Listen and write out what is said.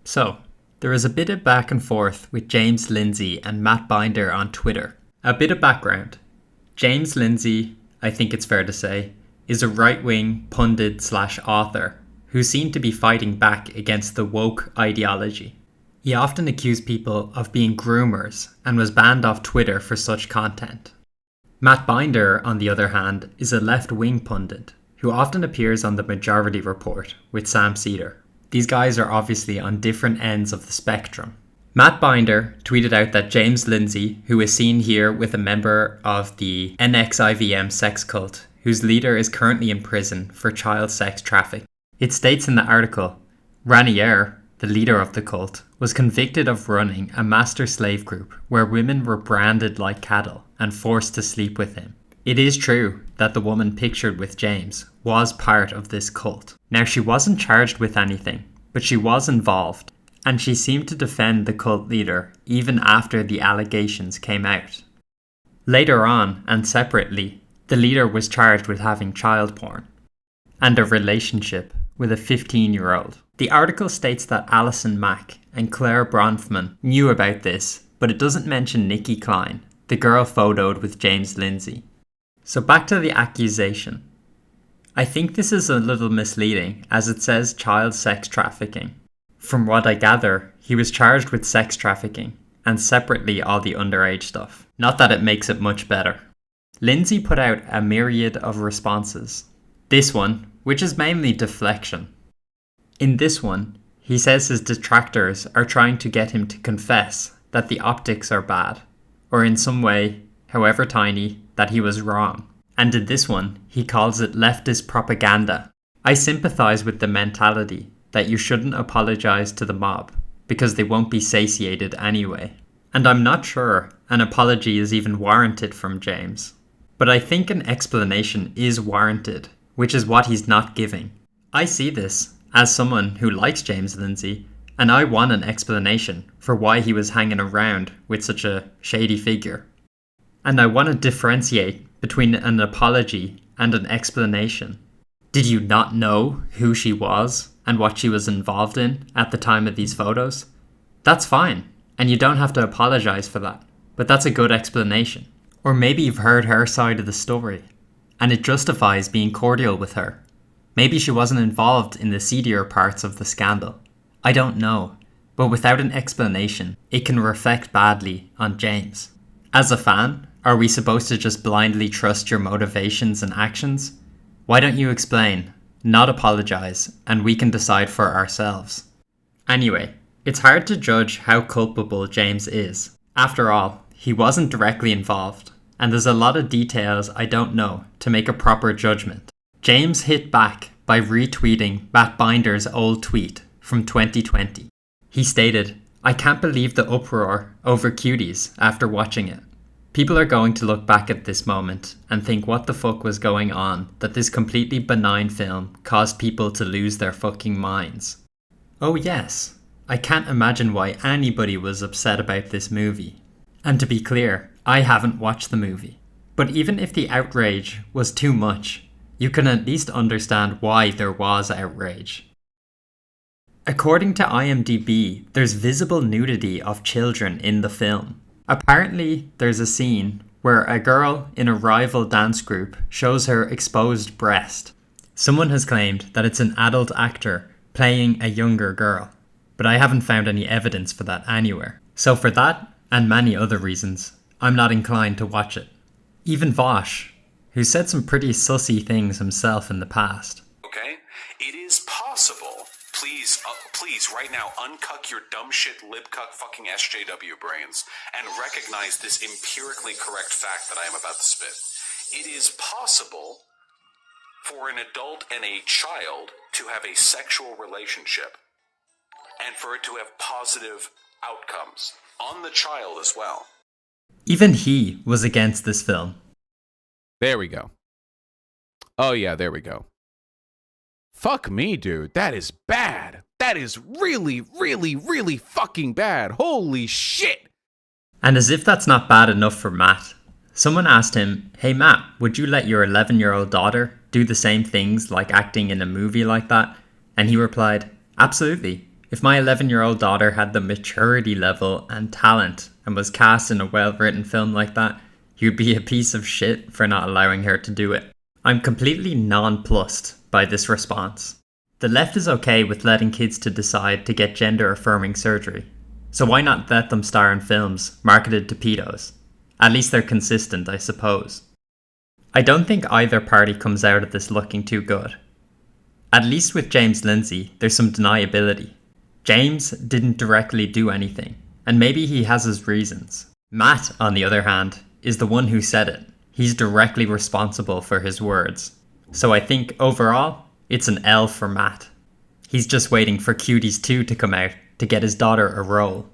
So, there is a bit of back and forth with James Lindsay and Matt Binder on Twitter. A bit of background. James Lindsay, I think it's fair to say, is a right-wing pundit/author who seemed to be fighting back against the woke ideology. He often accused people of being groomers and was banned off Twitter for such content. Matt Binder, on the other hand, is a left-wing pundit who often appears on the Majority Report with Sam Cedar. These guys are obviously on different ends of the spectrum. Matt Binder tweeted out that James Lindsay, who is seen here with a member of the NXIVM sex cult, whose leader is currently in prison for child sex trafficking. It states in the article, Ranier, the leader of the cult, was convicted of running a master-slave group where women were branded like cattle and forced to sleep with him. It is true that the woman pictured with James was part of this cult. Now, she wasn't charged with anything, but she was involved, and she seemed to defend the cult leader even after the allegations came out. Later on, and separately, the leader was charged with having child porn and a relationship with a 15-year-old. The article states that Alison Mack and Claire Bronfman knew about this, but it doesn't mention Nikki Klein, the girl photoed with James Lindsay. So back to the accusation. I think this is a little misleading as it says child sex trafficking. From what I gather, he was charged with sex trafficking and separately all the underage stuff. Not that it makes it much better. Lindsay put out a myriad of responses. This one, which is mainly deflection. In this one, he says his detractors are trying to get him to confess that the optics are bad, or in some way, however tiny, that he was wrong. And in this one, he calls it leftist propaganda. I sympathise with the mentality that you shouldn't apologise to the mob, because they won't be satiated anyway. And I'm not sure an apology is even warranted from James. But I think an explanation is warranted, which is what he's not giving. I see this as someone who likes James Lindsay, and I want an explanation for why he was hanging around with such a shady figure. And I want to differentiate between an apology and an explanation. Did you not know who she was and what she was involved in at the time of these photos? That's fine, and you don't have to apologise for that, but that's a good explanation. Or maybe you've heard her side of the story, and it justifies being cordial with her. Maybe she wasn't involved in the seedier parts of the scandal. I don't know, but without an explanation, it can reflect badly on James. As a fan, are we supposed to just blindly trust your motivations and actions? Why don't you explain, not apologise, and we can decide for ourselves? Anyway, it's hard to judge how culpable James is. After all, he wasn't directly involved, and there's a lot of details I don't know to make a proper judgment. James hit back by retweeting Matt Binder's old tweet from 2020. He stated, "I can't believe the uproar over Cuties after watching it. People are going to look back at this moment and think what the fuck was going on that this completely benign film caused people to lose their fucking minds." Oh yes, I can't imagine why anybody was upset about this movie. And to be clear, I haven't watched the movie. But even if the outrage was too much, you can at least understand why there was outrage. According to IMDb, there's visible nudity of children in the film. Apparently, there's a scene where a girl in a rival dance group shows her exposed breast. Someone has claimed that it's an adult actor playing a younger girl, but I haven't found any evidence for that anywhere. So for that, and many other reasons, I'm not inclined to watch it. Even Vosh, who said some pretty sussy things himself in the past. Okay? It is possible. Please, right now, uncuck your dumb shit, lip-cuck fucking SJW brains and recognize this empirically correct fact that I am about to spit. It is possible for an adult and a child to have a sexual relationship and for it to have positive outcomes on the child as well. Even he was against this film. There we go. Oh yeah, there we go. Fuck me, dude. That is bad. That is really, really, really fucking bad. Holy shit. And as if that's not bad enough for Matt, someone asked him, "Hey Matt, would you let your 11-year-old daughter do the same things like acting in a movie like that?" And he replied, "Absolutely. If my 11-year-old daughter had the maturity level and talent and was cast in a well-written film like that, you'd be a piece of shit for not allowing her to do it. I'm completely nonplussed by this response. The left is okay with letting kids to decide to get gender-affirming surgery. So why not let them star in films marketed to pedos? At least they're consistent, I suppose. I don't think either party comes out of this looking too good. At least with James Lindsay, there's some deniability. James didn't directly do anything, and maybe he has his reasons. Matt, on the other hand, is the one who said it. He's directly responsible for his words. So I think overall, it's an L for Matt. He's just waiting for Cuties 2 to come out to get his daughter a role.